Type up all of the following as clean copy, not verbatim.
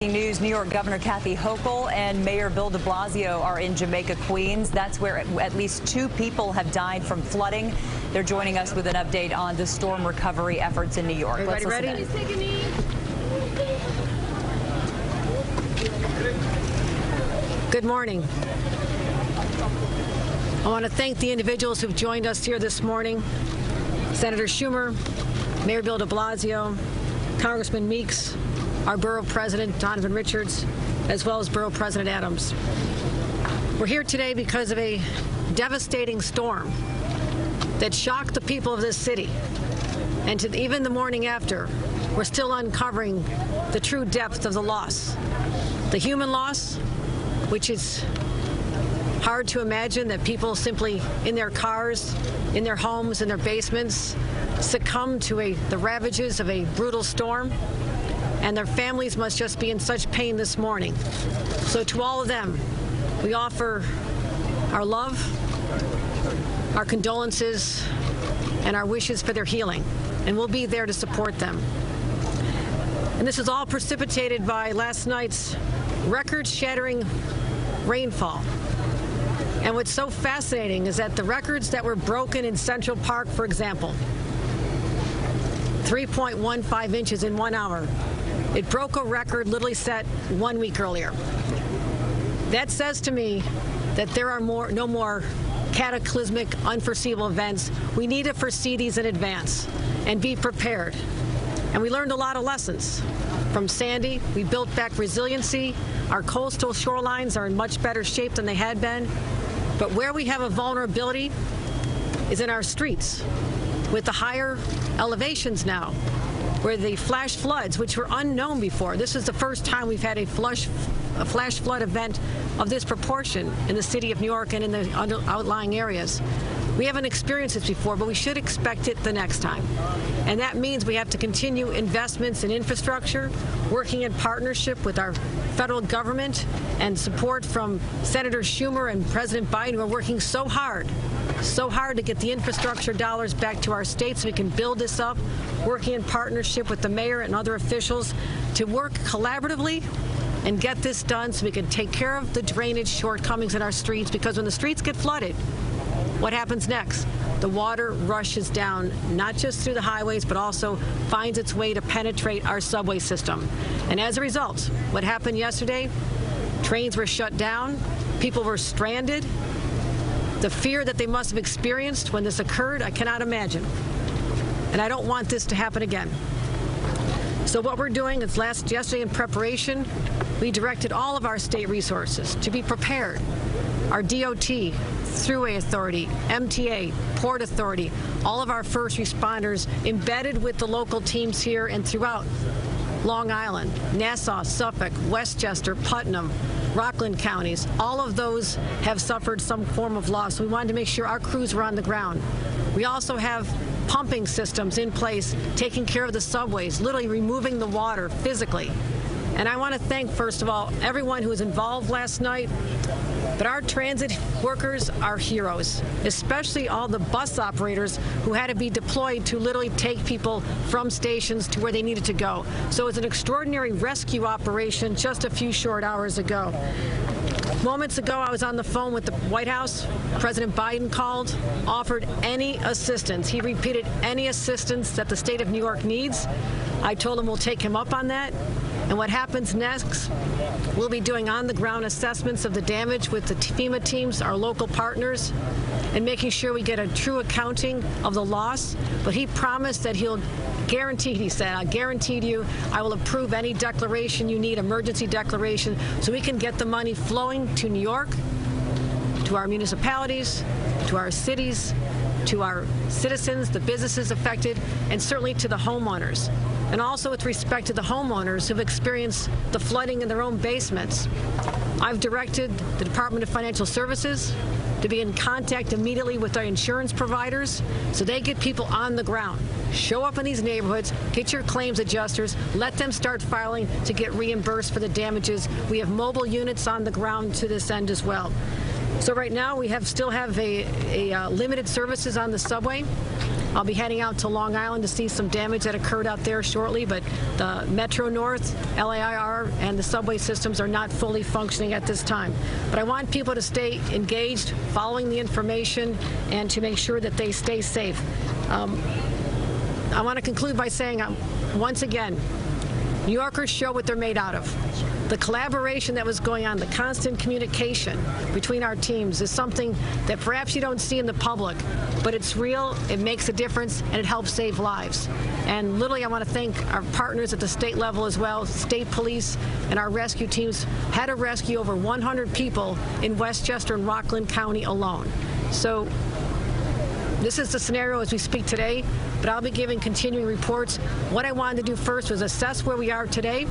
News, New York Governor Kathy Hochul and Mayor Bill de Blasio are in Jamaica, Queens. That's where at least 2 people have died from flooding. They're joining us with an update on the storm recovery efforts in New York. Everybody ready? Take a knee. Good morning. I want to thank the individuals who've joined us here this morning. Senator Schumer, Mayor Bill de Blasio, Congressman Meeks, our Borough President, Donovan Richards, as well as Borough President Adams. We're here today because of a devastating storm that shocked the people of this city. And even the morning after, we're still uncovering the true depth of the loss. The human loss, which is hard to imagine that people simply in their cars, in their homes, in their basements, succumb to the ravages of a brutal storm. And their families must just be in such pain this morning. So to all of them, we offer our love, our condolences, and our wishes for their healing. And we'll be there to support them. And this is all precipitated by last night's record-shattering rainfall. And what's so fascinating is that the records that were broken in Central Park, for example, 3.15 inches in 1 hour. It broke a record literally set 1 week earlier. That says to me that there are no more cataclysmic, unforeseeable events. We need to foresee these in advance and be prepared. And we learned a lot of lessons. From Sandy, we built back resiliency. Our coastal shorelines are in much better shape than they had been. But where we have a vulnerability is in our streets. With the higher elevations now, where the flash floods, which were unknown before. This is the first time we've had a flash flood event of this proportion in the city of New York and in the outlying areas. We haven't experienced this before, but we should expect it the next time. And that means we have to continue investments in infrastructure, working in partnership with our federal government and support from Senator Schumer and President Biden, who are working so hard to get the infrastructure dollars back to our states so we can build this up, working in partnership with the mayor and other officials to work collaboratively and get this done so we can take care of the drainage shortcomings in our streets, because when the streets get flooded, what happens next? The water rushes down, not just through the highways, but also finds its way to penetrate our subway system. And as a result, what happened yesterday, trains were shut down, people were stranded. The fear that they must have experienced when this occurred, I cannot imagine. And I don't want this to happen again. So what we're doing is yesterday in preparation, we directed all of our state resources to be prepared. Our DOT, Thruway Authority, MTA, Port Authority, all of our first responders embedded with the local teams here and throughout Long Island, Nassau, Suffolk, Westchester, Putnam, Rockland counties, all of those have suffered some form of loss. We wanted to make sure our crews were on the ground. We also have pumping systems in place, taking care of the subways, literally removing the water physically. And I want to thank, first of all, everyone who was involved last night. But our transit workers are heroes, especially all the bus operators who had to be deployed to literally take people from stations to where they needed to go. So it's an extraordinary rescue operation just a few short hours ago. Moments ago, I was on the phone with the White House. President Biden called, offered any assistance. He repeated any assistance that the state of New York needs. I told him we'll take him up on that. And what happens next, we'll be doing on-the-ground assessments of the damage with the FEMA teams, our local partners, and making sure we get a true accounting of the loss. But he promised that he'll guarantee, he said, I guarantee you I will approve any declaration you need, emergency declaration, so we can get the money flowing to New York, to our municipalities, to our cities, to our citizens, the businesses affected, and certainly to the homeowners. And also with respect to the homeowners who've experienced the flooding in their own basements. I've directed the Department of Financial Services to be in contact immediately with our insurance providers so they get people on the ground. Show up in these neighborhoods, get your claims adjusters, let them start filing to get reimbursed for the damages. We have mobile units on the ground to this end as well. So right now we still have a limited services on the subway. I'll be heading out to Long Island to see some damage that occurred out there shortly, but the Metro North, LAIR, and the subway systems are not fully functioning at this time. But I want people to stay engaged, following the information, and to make sure that they stay safe. I want to conclude by saying, once again, New Yorkers show what they're made out of. The collaboration that was going on, the constant communication between our teams is something that perhaps you don't see in the public, but it's real, it makes a difference, and it helps save lives. And literally, I want to thank our partners at the state level as well. State police and our rescue teams had to rescue over 100 people in Westchester and Rockland County alone. So this is the scenario as we speak today, but I'll be giving continuing reports. What I wanted to do first was assess where we are today.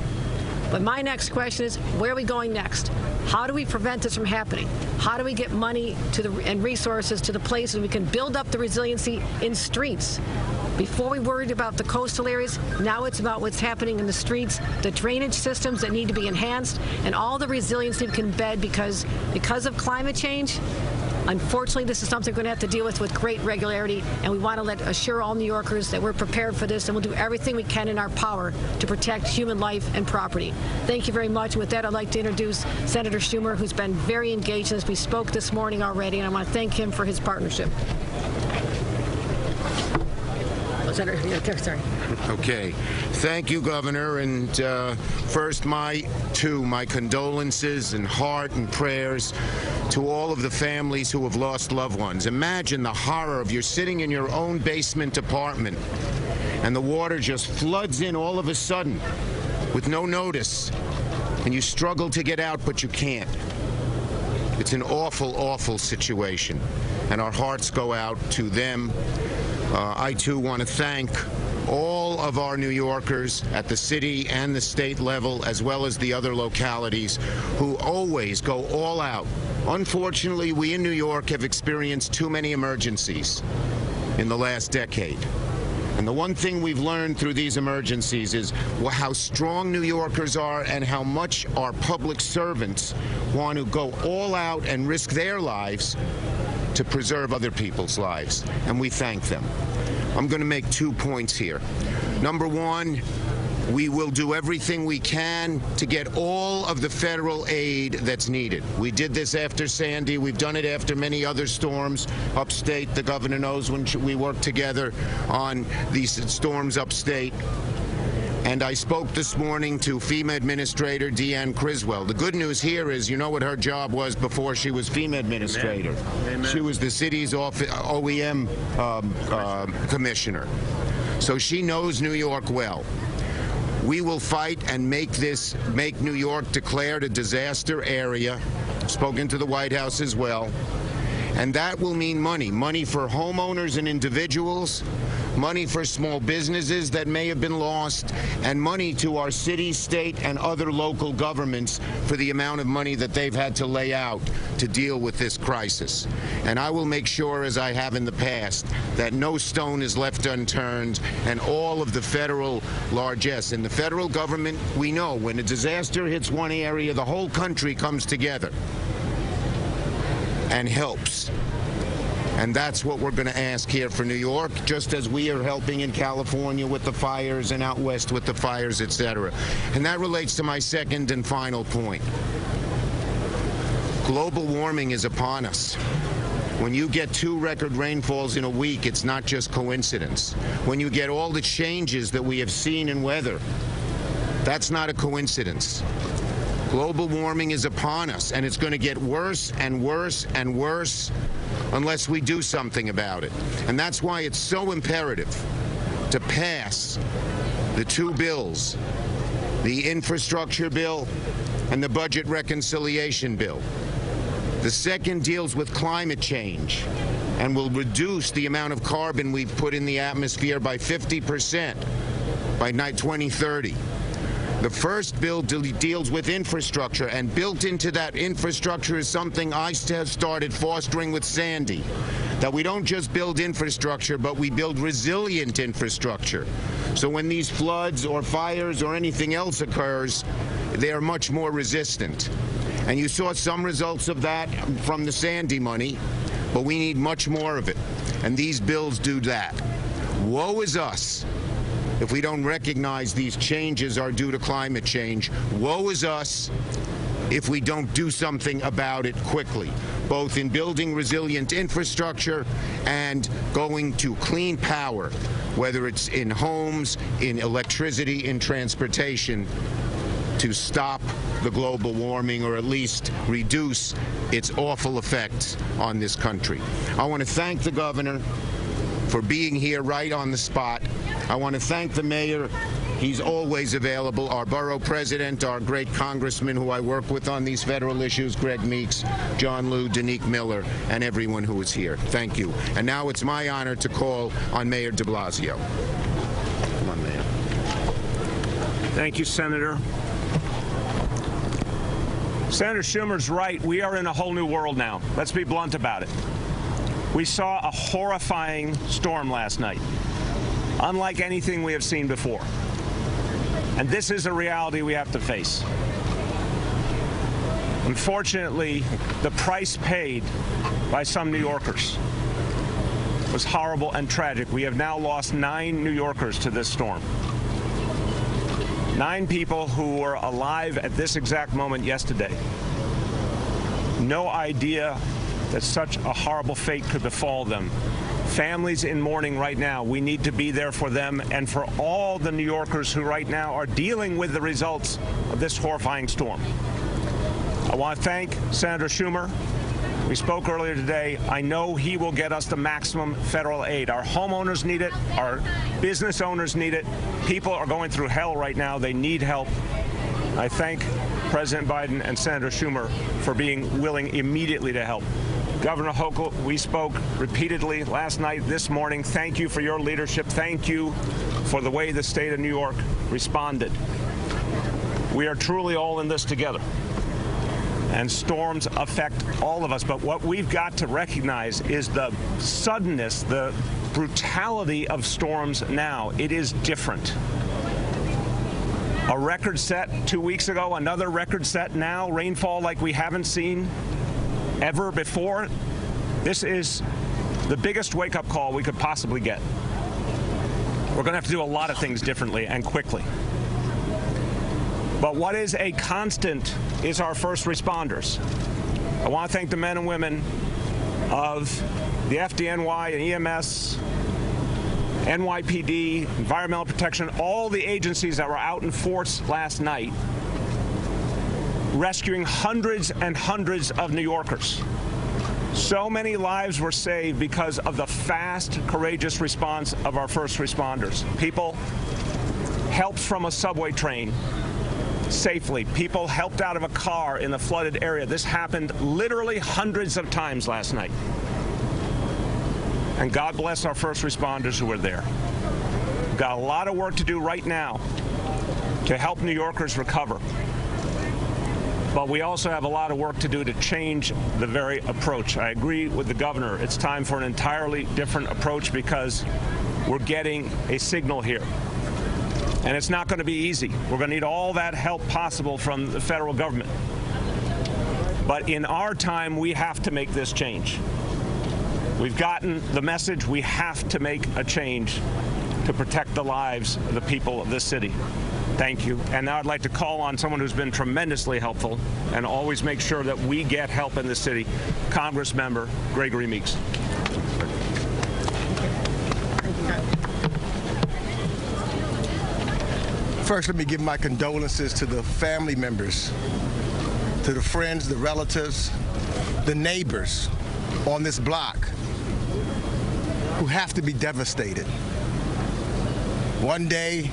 But my next question is, where are we going next? How do we prevent this from happening? How do we get money and resources to the places we can build up the resiliency in streets? Before we worried about the coastal areas, now it's about what's happening in the streets, the drainage systems that need to be enhanced, and all the resiliency we can embed because of climate change. Unfortunately, this is something we're going to have to deal with great regularity, and we want to assure all New Yorkers that we're prepared for this, and we'll do everything we can in our power to protect human life and property. Thank you very much. With that, I'd like to introduce Senator Schumer, who's been very engaged in this. We spoke this morning already, and I want to thank him for his partnership. Sorry. Okay. Thank you, Governor. And first, my condolences and heart and prayers to all of the families who have lost loved ones. Imagine the horror of you're sitting in your own basement apartment and the water just floods in all of a sudden with no notice, and you struggle to get out, but you can't. It's an awful, awful situation, and our hearts go out to them. I, too, want to thank all of our New Yorkers at the city and the state level, as well as the other localities, who always go all out. Unfortunately, we in New York have experienced too many emergencies in the last decade. And the one thing we've learned through these emergencies is how strong New Yorkers are and how much our public servants want to go all out and risk their lives to preserve other people's lives, and we thank them. I'm going to make 2 points here. Number one, we will do everything we can to get all of the federal aid that's needed. We did this after Sandy. We've done it after many other storms upstate. The governor knows when we worked together on these storms upstate. And I spoke this morning to FEMA Administrator Deanne Criswell. The good news here is, you know what her job was before she was FEMA Administrator. Amen. She was the city's OEM commissioner. So she knows New York well. We will fight and make New York declared a disaster area. Spoken to the White House as well. And that will mean money. Money for homeowners and individuals, money for small businesses that may have been lost, and money to our city, state, and other local governments for the amount of money that they've had to lay out to deal with this crisis. And I will make sure, as I have in the past, that no stone is left unturned, and all of the federal largesse. In the federal government, we know when a disaster hits one area, the whole country comes together and helps. And that's what we're going to ask here for New York, just as we are helping in California with the fires and out west with the fires, etc. And that relates to my second and final point. Global warming is upon us. When you get 2 record rainfalls in a week, it's not just coincidence. When you get all the changes that we have seen in weather, that's not a coincidence. Global warming is upon us, and it's going to get worse and worse and worse unless we do something about it. And that's why it's so imperative to pass the 2 bills, the infrastructure bill and the budget reconciliation bill. The second deals with climate change and will reduce the amount of carbon we've put in the atmosphere by 50% by 2030. The first bill deals with infrastructure, and built into that infrastructure is something I started fostering with Sandy, that we don't just build infrastructure, but we build resilient infrastructure. So when these floods or fires or anything else occurs, they are much more resistant. And you saw some results of that from the Sandy money, but we need much more of it. And these bills do that. Woe is us if we don't recognize these changes are due to climate change. Woe is us if we don't do something about it quickly, both in building resilient infrastructure and going to clean power, whether it's in homes, in electricity, in transportation, to stop the global warming or at least reduce its awful effects on this country. I want to thank the governor for being here right on the spot. I want to thank the mayor. He's always available. Our borough president, our great congressman who I work with on these federal issues, Greg Meeks, John Liu, Danique Miller, and everyone who is here. Thank you. And now it's my honor to call on Mayor de Blasio. Come on, Mayor. Thank you, Senator. Senator Schumer's right. We are in a whole new world now. Let's be blunt about it. We saw a horrifying storm last night, unlike anything we have seen before. And this is a reality we have to face. Unfortunately, the price paid by some New Yorkers was horrible and tragic. We have now lost 9 New Yorkers to this storm. 9 people who were alive at this exact moment yesterday. No idea that such a horrible fate could befall them. Families in mourning right now. We need to be there for them and for all the New Yorkers who right now are dealing with the results of this horrifying storm. I want to thank Senator Schumer. We spoke earlier today. I know he will get us the maximum federal aid. Our homeowners need it. Our business owners need it. People are going through hell right now. They need help. I thank President Biden and Senator Schumer for being willing immediately to help. Governor Hochul, we spoke repeatedly last night, this morning. Thank you for your leadership. Thank you for the way the state of New York responded. We are truly all in this together. And storms affect all of us. But what we've got to recognize is the suddenness, the brutality of storms now. It is different. A record set 2 weeks ago, another record set now, rainfall like we haven't seen ever before. This is the biggest wake-up call we could possibly get. We're going to have to do a lot of things differently and quickly. But what is a constant is our first responders. I want to thank the men and women of the FDNY and EMS, NYPD, Environmental Protection, all the agencies that were out in force last night, rescuing hundreds and hundreds of New Yorkers. So many lives were saved because of the fast, courageous response of our first responders. People helped from a subway train safely. People helped out of a car in the flooded area. This happened literally hundreds of times last night. And God bless our first responders who were there. We've got a lot of work to do right now to help New Yorkers recover. But we also have a lot of work to do to change the very approach. I agree with the governor. It's time for an entirely different approach because we're getting a signal here. And it's not going to be easy. We're going to need all that help possible from the federal government. But in our time, we have to make this change. We've gotten the message. We have to make a change to protect the lives of the people of this city. Thank you. And now I'd like to call on someone who's been tremendously helpful and always make sure that we get help in this city, Congressmember Gregory Meeks. First, let me give my condolences to the family members, to the friends, the relatives, the neighbors on this block who have to be devastated. One day,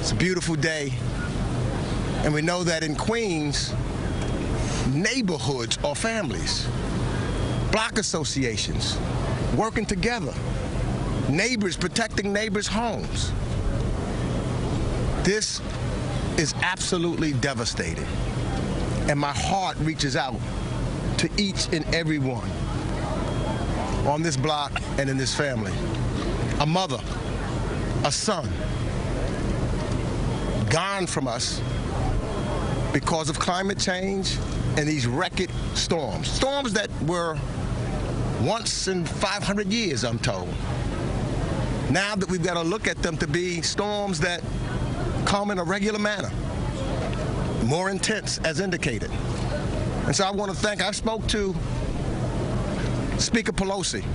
it's a beautiful day, and we know that in Queens, neighborhoods are families, block associations working together, neighbors protecting neighbors' homes. This is absolutely devastating, and my heart reaches out to each and every one on this block and in this family. A mother, a son, gone from us because of climate change and these record storms. Storms that were once in 500 years, I'm told. Now that we've got to look at them to be storms that come in a regular manner, more intense as indicated. And so I want to thank, I spoke to Speaker Pelosi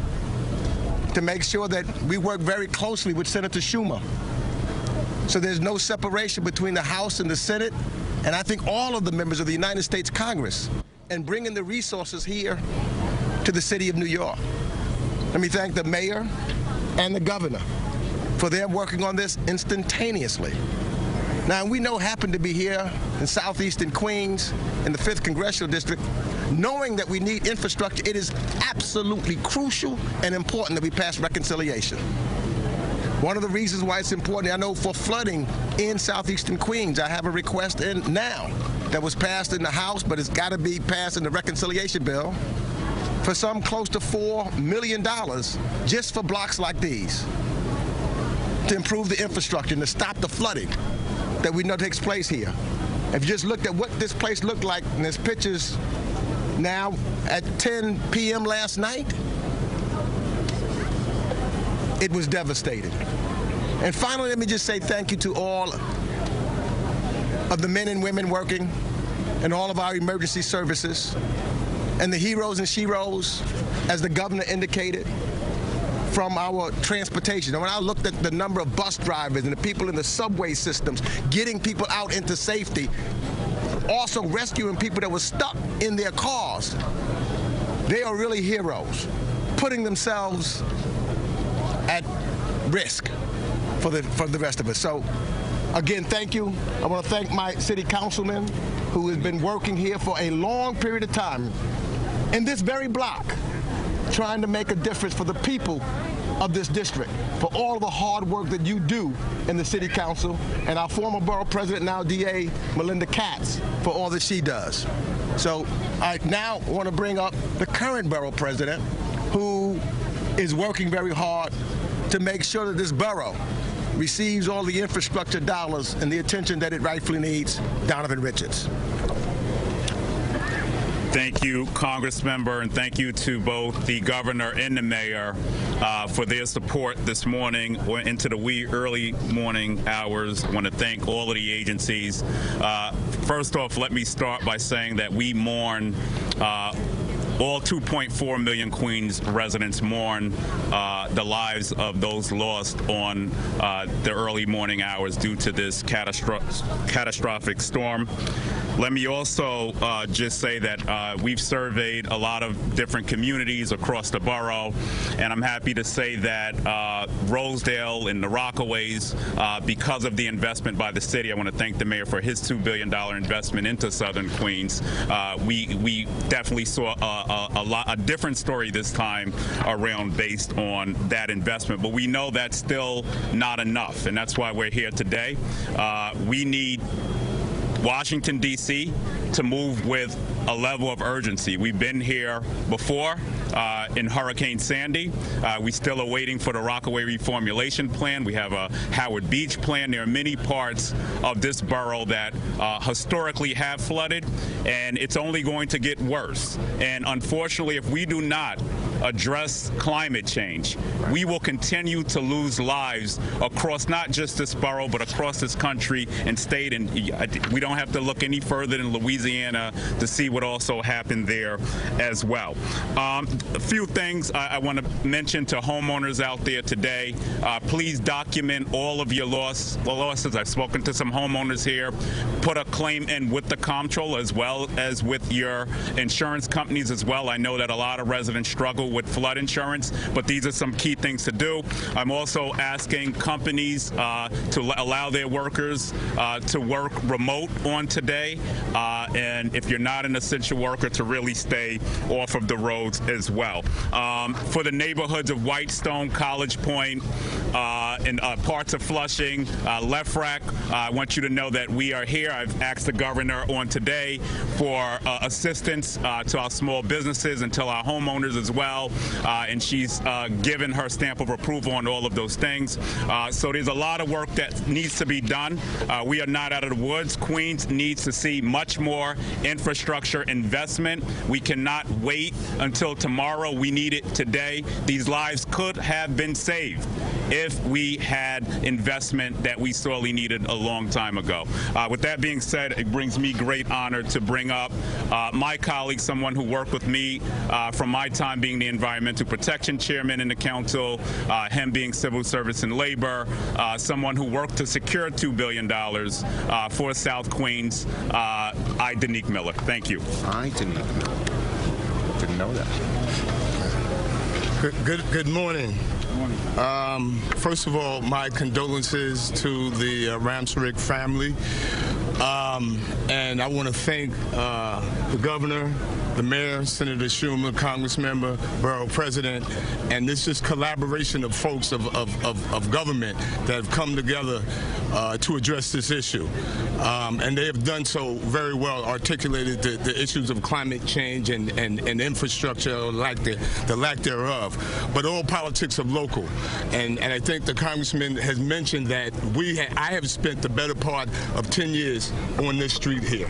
to make sure that we work very closely with Senator Schumer, so there's no separation between the House and the Senate, and I think all of the members of the United States Congress, and bringing the resources here to the city of New York. Let me thank the mayor and the governor for their working on this instantaneously. Now, we know happened to be here in southeastern Queens, in the 5th Congressional District, knowing that we need infrastructure. It is absolutely crucial and important that we pass reconciliation. One of the reasons why it's important, I know for flooding in southeastern Queens, I have a request in now that was passed in the House, but it's got to be passed in the reconciliation bill for some close to $4 million just for blocks like these to improve the infrastructure and to stop the flooding that we know takes place here. If you just looked at what this place looked like, and there's pictures now at 10 p.m. last night, it was devastating. And finally, let me just say thank you to all of the men and women working in all of our emergency services and the heroes and sheroes, as the governor indicated, from our transportation. And when I looked at the number of bus drivers and the people in the subway systems getting people out into safety, also rescuing people that were stuck in their cars, they are really heroes, putting themselves at risk for the rest of us. So again, thank you. I want to thank my city councilman who has been working here for a long period of time in this very block, trying to make a difference for the people of this district, for all the hard work that you do in the city council, and our former borough president, now DA, Melinda Katz, for all that she does. So I now want to bring up the current borough president, who is working very hard to make sure that this borough receives all the infrastructure dollars and the attention that it rightfully needs. Donovan Richards. Thank you, Congressmember, and thank you to both the governor and the mayor for their support this morning into the wee early morning hours. I want to thank all of the agencies. First off, let me start by saying that we mourn all 2.4 million Queens residents mourn the lives of those lost on the early morning hours due to this catastrophic storm. Let me also just say that we've surveyed a lot of different communities across the borough, and I'm happy to say that Rosedale and the Rockaways, because of the investment by the city, I want to thank the mayor for his $2 billion investment into Southern Queens. We definitely saw a different story this time around based on that investment, but we know that's still not enough, and that's why we're here today. We need Washington, D.C. to move with a level of urgency. We've been here before in Hurricane Sandy. We still are waiting for the Rockaway reformulation plan. We have a Howard Beach plan. There are many parts of this borough that historically have flooded, and it's only going to get worse. And unfortunately, if we do not address climate change, we will continue to lose lives across not just this borough, but across this country and state. And we don't have to look any further than Louisiana to see what also happened there as well. A few things I want to mention to homeowners out there today. Please document all of your losses. I've spoken to some homeowners here. Put a claim in with the comptroller as well as with your insurance companies as well. I know that a lot of residents struggle with flood insurance, but these are some key things to do. I'm also asking companies to allow their workers to work remote on today, and if you're not an essential worker, to really stay off of the roads as well. For the neighborhoods of Whitestone, College Point, and parts of Flushing, Left Rack, I want you to know that we are here. I've asked the governor on today for assistance to our small businesses and to our homeowners as well, and she's given her stamp of approval on all of those things. So there's a lot of work that needs to be done. We are not out of the woods. Queens needs to see much more infrastructure investment. We cannot wait until tomorrow. We need it today. These lives could have been saved if we had investment that we sorely needed a long time ago. With that being said, it brings me great honor to bring up my colleague, someone who worked with me from my time being the Environmental Protection Chairman in the Council, him being Civil Service and Labor, someone who worked to secure $2 billion for South Queens, Danique Miller. Thank you. Danique Miller. Didn't know that. Good morning. First of all, my condolences to the Ramsrick family. And I want to thank the governor, the mayor, Senator Schumer, Congressmember, Borough President, and this is collaboration of folks of government that have come together to address this issue. And they have done so very well, articulated the issues of climate change and infrastructure, or the lack thereof. But all politics are local. And I think the congressman has mentioned that I have spent the better part of 10 years on this street here.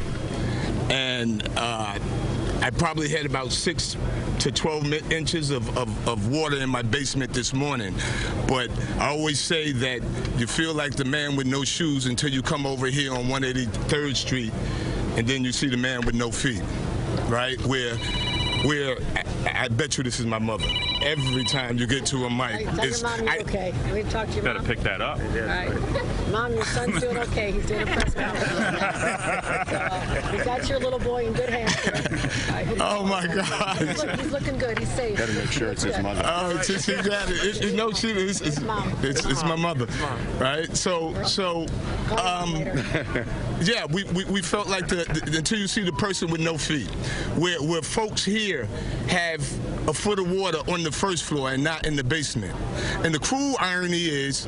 And I probably had about 6 to 12 inches of water in my basement this morning. But I always say that you feel like the man with no shoes until you come over here on 183rd Street, and then you see the man with no feet, right? Where I bet you this is my mother. Every time you get to a mic, tell your mom you're okay. We've talked to your mom. Better pick that up. All right. Mom, your son's doing okay. He's doing a press conference. So, we got your little boy in good hands. Oh my God! He's looking good. He's safe. Better make sure it's his mother. Oh, she got it. It's Mom. It's my mother, right? So yeah, we felt like until you see the person with no feet, where folks here have a foot of water on the first floor and not in the basement. And the cruel irony is,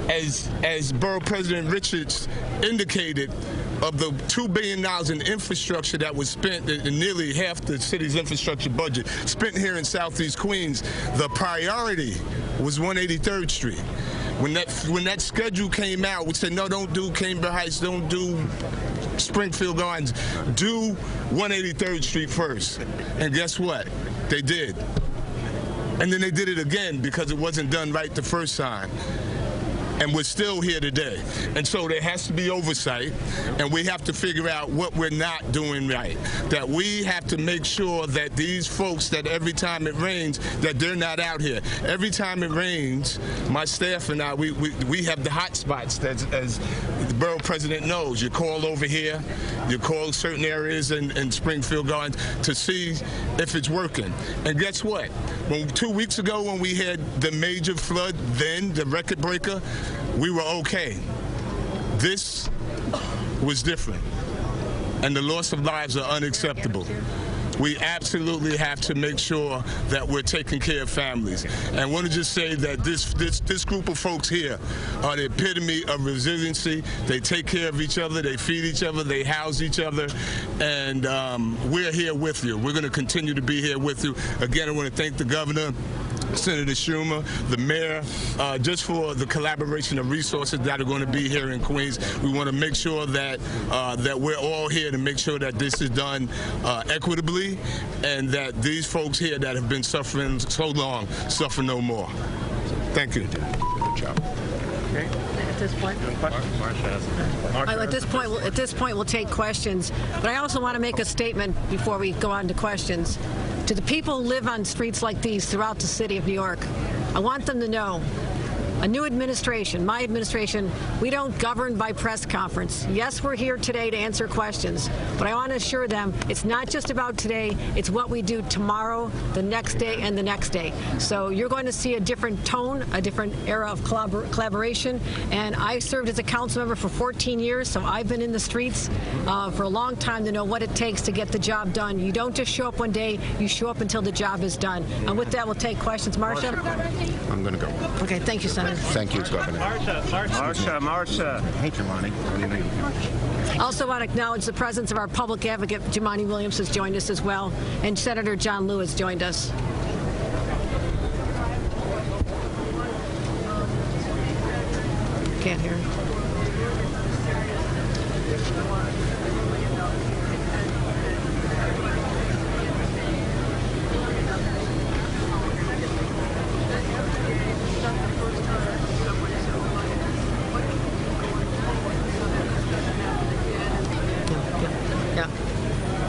as Borough President Richards indicated, of the $2 billion in infrastructure that was spent, in nearly half the city's infrastructure budget spent here in Southeast Queens, the priority was 183rd Street. When that schedule came out, we said, no, don't do Cambridge Heights, don't do Springfield Gardens, do 183rd Street first. And guess what? They did. And then they did it again because it wasn't done right the first time. And we're still here today. And so there has to be oversight, and we have to figure out what we're not doing right. That we have to make sure that these folks, that every time it rains, that they're not out here. Every time it rains, my staff and I, we have the hot spots, as the borough president knows. You call over here, you call certain areas in Springfield Gardens to see if it's working. And guess what? 2 weeks ago when we had the major flood, then the record breaker, we were okay. This was different, and the loss of lives are unacceptable. We absolutely have to make sure that we're taking care of families. And I want to just say that this group of folks here are the epitome of resiliency. They take care of each other, they feed each other, they house each other, and we're here with you. We're going to continue to be here with you. Again, I want to thank the governor, Senator Schumer, the mayor, just for the collaboration of resources that are going to be here in Queens. We want to make sure that that we're all here to make sure that this is done equitably, and that these folks here that have been suffering so long suffer no more. Thank you. Good job. Okay. At this point, we'll take questions. But I also want to make a statement before we go on to questions. To the people who live on streets like these throughout the city of New York, I want them to know, a new administration, my administration, we don't govern by press conference. Yes, we're here today to answer questions, but I want to assure them it's not just about today, it's what we do tomorrow, the next day, and the next day. So you're going to see a different tone, a different era of collaboration, and I served as a council member for 14 years, so I've been in the streets for a long time to know what it takes to get the job done. You don't just show up one day, you show up until the job is done. And with that, we'll take questions. Marcia? I'm going to go. Okay, thank you, Senator. Thank you, Governor. Marcia. Hey, Jemani. What do you mean? I also want to acknowledge the presence of our public advocate, Jemani Williams, has joined us as well, and Senator John Lewis joined us. Can't hear him.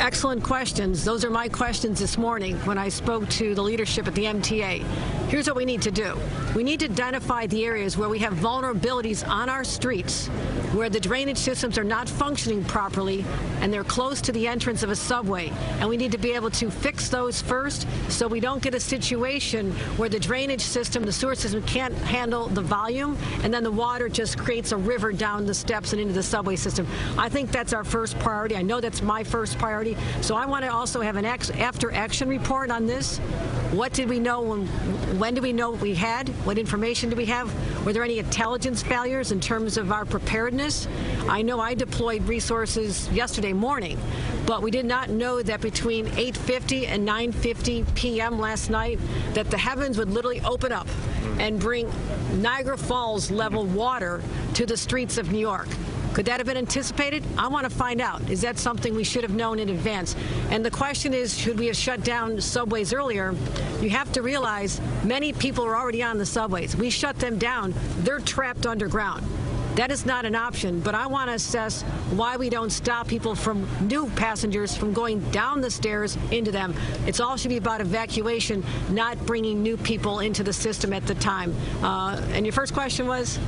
Excellent questions. Those are my questions this morning when I spoke to the leadership at the MTA. Here's what we need to do. We need to identify the areas where we have vulnerabilities on our streets, where the drainage systems are not functioning properly and they're close to the entrance of a subway. And we need to be able to fix those first so we don't get a situation where the drainage system, the sewer system can't handle the volume and then the water just creates a river down the steps and into the subway system. I think that's our first priority. I know that's my first priority. So I want to also have an after-action report on this. What did we know? When did we know what we had? What information do we have? Were there any intelligence failures in terms of our preparedness? I know I deployed resources yesterday morning, but we did not know that between 8:50 and 9:50 p.m. last night that the heavens would literally open up and bring Niagara Falls level water to the streets of New York. Could that have been anticipated? I want to find out. Is that something we should have known in advance? And the question is, should we have shut down subways earlier? You have to realize many people are already on the subways. We shut them down. They're trapped underground. That is not an option, but I want to assess why we don't stop people from new passengers from going down the stairs into them. It's all should be about evacuation, not bringing new people into the system at the time. And your first question was?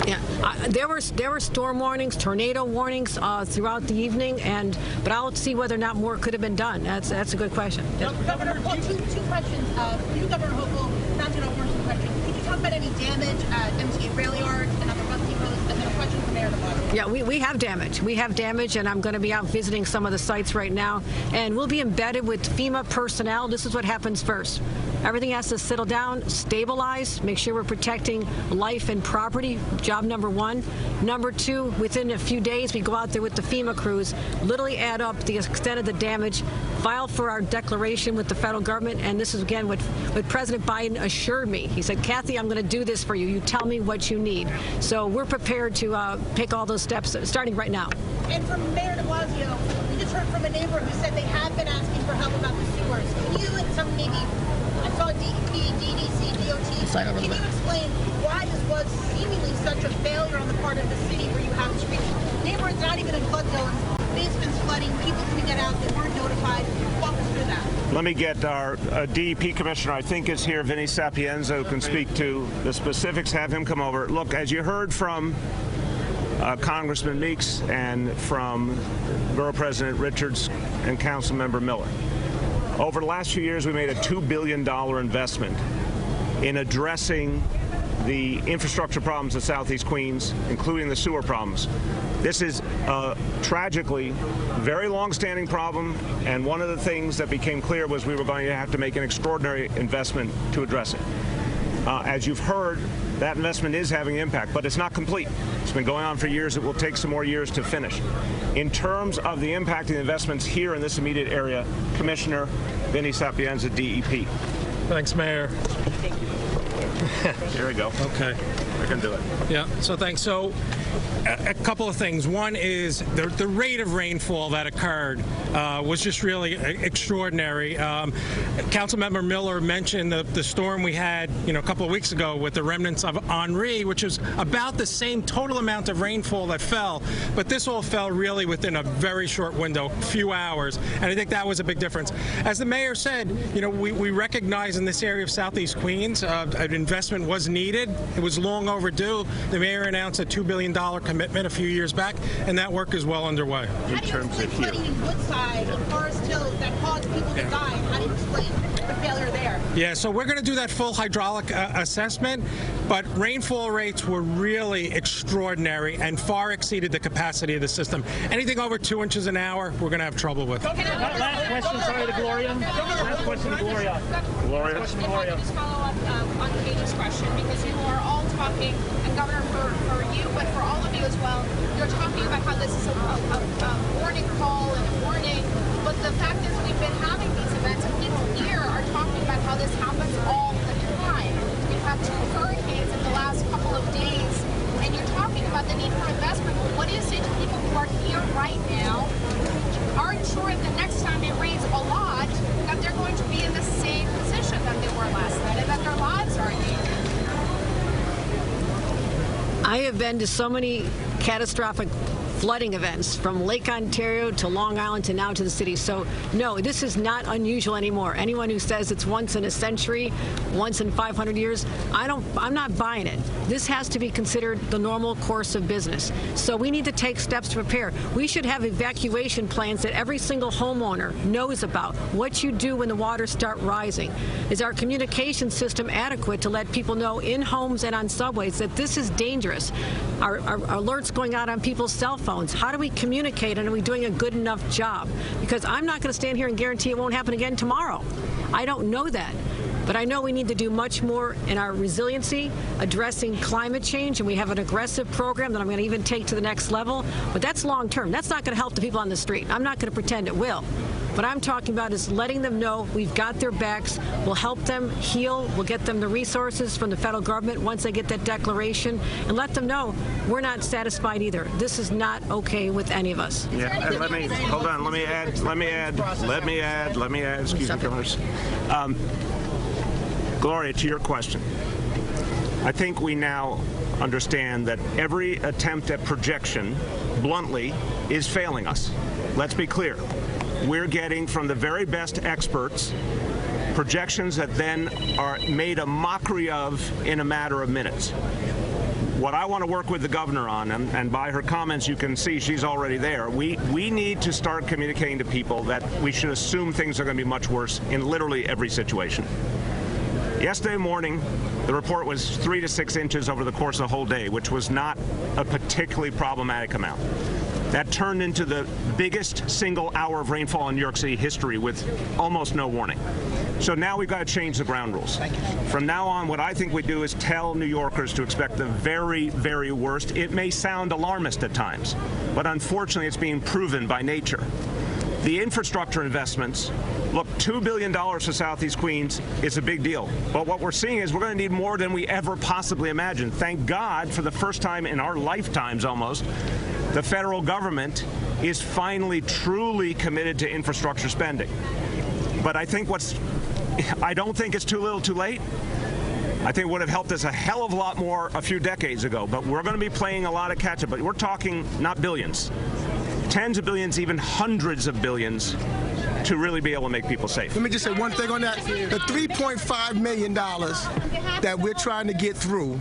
Yeah, there were storm warnings, tornado warnings throughout the evening, but I'll see whether or not more could have been done. That's a good question. Governor, two questions. You, Governor Hochul, not to know more questions. Can you talk about any damage at MTA rail yard and other bus depots? And then a question for Mayor de Blasio. Yeah, we have damage. We have damage, and I'm going to be out visiting some of the sites right now, and we'll be embedded with FEMA personnel. This is what happens first. Everything has to settle down, stabilize, make sure we're protecting life and property, job number one. Number two, within a few days, we go out there with the FEMA crews, literally add up the extent of the damage, file for our declaration with the federal government, and this is, again, what President Biden assured me. He said, Kathy, I'm going to do this for you. You tell me what you need. So we're prepared to take all those steps, starting right now. And from Mayor de Blasio, we just heard from a neighbor who said they have been asking for help about the sewers. Can you, and some maybe, I saw DEP, DDC, DOT, can you explain why this was seemingly such a failure on the part of the city where you have streets, neighborhoods not even in flood zones, basements flooding, people couldn't get out, they weren't notified? Walk us through that. Let me get our DEP commissioner, I think is here, Vinny Sapienza, who can speak to the specifics, have him come over. Look, as you heard from Congressman Meeks and from Borough President Richards and Councilmember Miller, over the last few years, we made a $2 billion investment in addressing the infrastructure problems of Southeast Queens, including the sewer problems. This is a tragically very long-standing problem, and one of the things that became clear was we were going to have to make an extraordinary investment to address it. As you've heard, that investment is having impact, but it's not complete. It's been going on for years. It will take some more years to finish. In terms of the impact of the investments here in this immediate area, Commissioner Vinny Sapienza, DEP. Thanks, Mayor. Thank you. Here we go. Okay. I can do it. Yeah, so thanks. So a couple of things. One is the rate of rainfall that occurred was just really extraordinary. Councilmember Miller mentioned the storm we had, a couple of weeks ago with the remnants of Henri, which was about the same total amount of rainfall that fell, but this all fell really within a very short window, few hours, and I think that was a big difference. As the mayor said, we recognize in this area of Southeast Queens an investment was needed. It was long overdue. The mayor announced a $2 billion commitment a few years back, and that work is well underway. In terms of flooding in Woodside and Forest Hills that caused people to die, how do you explain the failure there? Yeah, so we're going to do that full hydraulic assessment, but rainfall rates were really extraordinary and far exceeded the capacity of the system. Anything over 2 inches an hour, we're going to have trouble with. Last question, sorry, to Gloria. Last question to Gloria. Gloria. If I could just follow up on Katie's question, because you are all talking, and Governor, for you, but for all of you as well, you're talking about how this is a warning call and a warning, but the fact is we've been having these events, and people here are talking about how this happens all the time. We've had 2 hurricanes in the last couple of days, and you're talking about the need for investment. But what is it to people who are here right now aren't sure the next time it rains a lot that they're going to be in the same position that they were last night and that their lives are in danger? I have been to so many catastrophic flooding events from Lake Ontario to Long Island to now to the city. So no, this is not unusual anymore. Anyone who says it's once in a century, once in 500 years, I'm not buying it. This has to be considered the normal course of business. So we need to take steps to prepare. We should have evacuation plans that every single homeowner knows about. What you do when the waters start rising. Is our communication system adequate to let people know in homes and on subways that this is dangerous? Are alerts going out on people's cell phones? How do we communicate, and are we doing a good enough job? Because I'm not going to stand here and guarantee it won't happen again tomorrow. I don't know that. But I know we need to do much more in our resiliency, addressing climate change, and we have an aggressive program that I'm going to even take to the next level. But that's long term. That's not going to help the people on the street. I'm not going to pretend it will. What I'm talking about is letting them know we've got their backs. We'll help them heal. We'll get them the resources from the federal government once they get that declaration, and let them know we're not satisfied either. This is not okay with any of us. Yeah, and let me add, excuse me, Governors. Gloria, to your question, I think we now understand that every attempt at projection, bluntly, is failing us. Let's be clear. We're getting from the very best experts projections that then are made a mockery of in a matter of minutes. What I want to work with the governor on, and by her comments you can see she's already there, we need to start communicating to people that we should assume things are going to be much worse in literally every situation. Yesterday morning, the report was 3 to 6 inches over the course of the whole day, which was not a particularly problematic amount. That turned into the biggest single hour of rainfall in New York City history with almost no warning. So now we've got to change the ground rules. From now on, what I think we do is tell New Yorkers to expect the very, very worst. It may sound alarmist at times, but unfortunately it's being proven by nature. The infrastructure investments, look, $2 billion for Southeast Queens is a big deal. But what we're seeing is we're going to need more than we ever possibly imagined. Thank God, for the first time in our lifetimes almost, the federal government is finally truly committed to infrastructure spending. But I don't think it's too little too late. I think it would have helped us a hell of a lot more a few decades ago. But we're going to be playing a lot of catch-up. But we're talking not billions. Tens of billions, even hundreds of billions, to really be able to make people safe. Let me just say one thing on that. The $3.5 million that we're trying to get through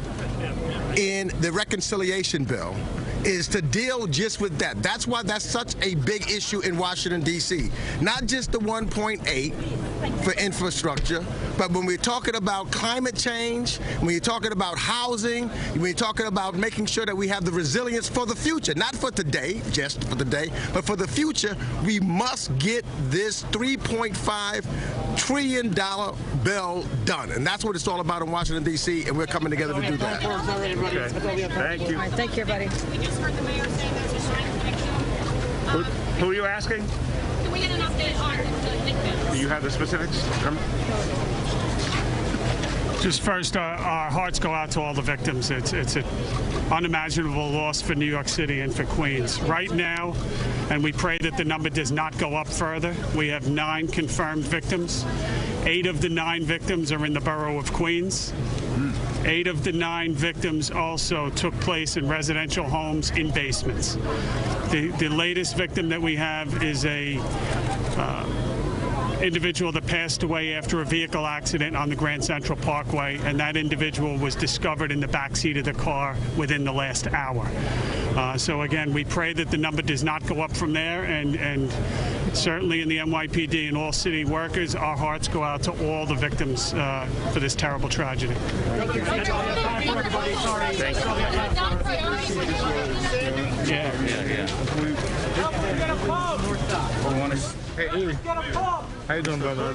in the reconciliation bill is to deal just with that. That's why that's such a big issue in Washington, D.C. Not just the 1.8 for infrastructure, but when we're talking about climate change, when you're talking about housing, when you're talking about making sure that we have the resilience for the future, not for today, just for today, but for the future, we must get this $3.5 trillion bill done. And that's what it's all about in Washington, D.C., and we're coming together to do that. Okay. Thank you. All right, thank you, everybody. We just heard the mayor saying there's a sign connection. Who are you asking? Can we get an update on the victims? Do you have the specifics? Just first, our hearts go out to all the victims. It's an unimaginable loss for New York City and for Queens. Right now, and we pray that the number does not go up further, we have 9 confirmed victims. 8 of the 9 victims are in the borough of Queens. 8 of the 9 victims also took place in residential homes in basements. The latest victim that we have is a individual that passed away after a vehicle accident on the Grand Central Parkway, and that individual was discovered in the backseat of the car within the last hour. So again, we pray that the number does not go up from there, and certainly in the NYPD and all city workers, our hearts go out to all the victims for this terrible tragedy. Thank you. How you doing, brother?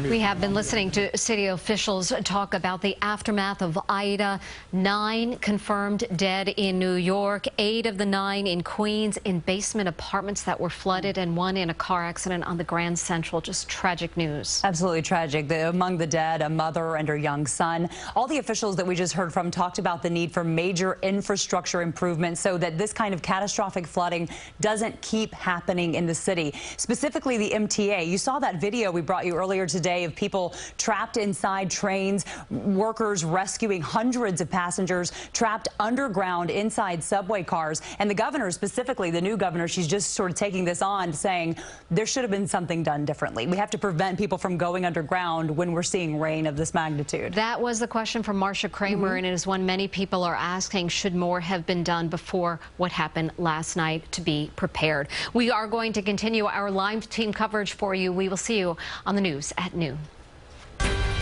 We have been listening to city officials talk about the aftermath of Ida. 9 confirmed dead in New York, 8 of the 9 in Queens in basement apartments that were flooded, and 1 in a car accident on the Grand Central. Just tragic news. Absolutely tragic. Among the dead, a mother and her young son. All the officials that we just heard from talked about the need for major infrastructure improvements so that this kind of catastrophic flooding doesn't keep happening in the city. Specifically, the MTA. You saw that that video we brought you earlier today of people trapped inside trains, workers rescuing hundreds of passengers trapped underground inside subway cars. And the governor, specifically the new governor, she's just sort of taking this on, saying there should have been something done differently. We have to prevent people from going underground when we're seeing rain of this magnitude. That was the question from Marcia Kramer, and it is one many people are asking, should more have been done before what happened last night to be prepared? We are going to continue our live team coverage for you. We will see you on the news at noon.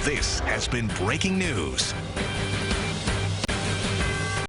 This has been breaking news.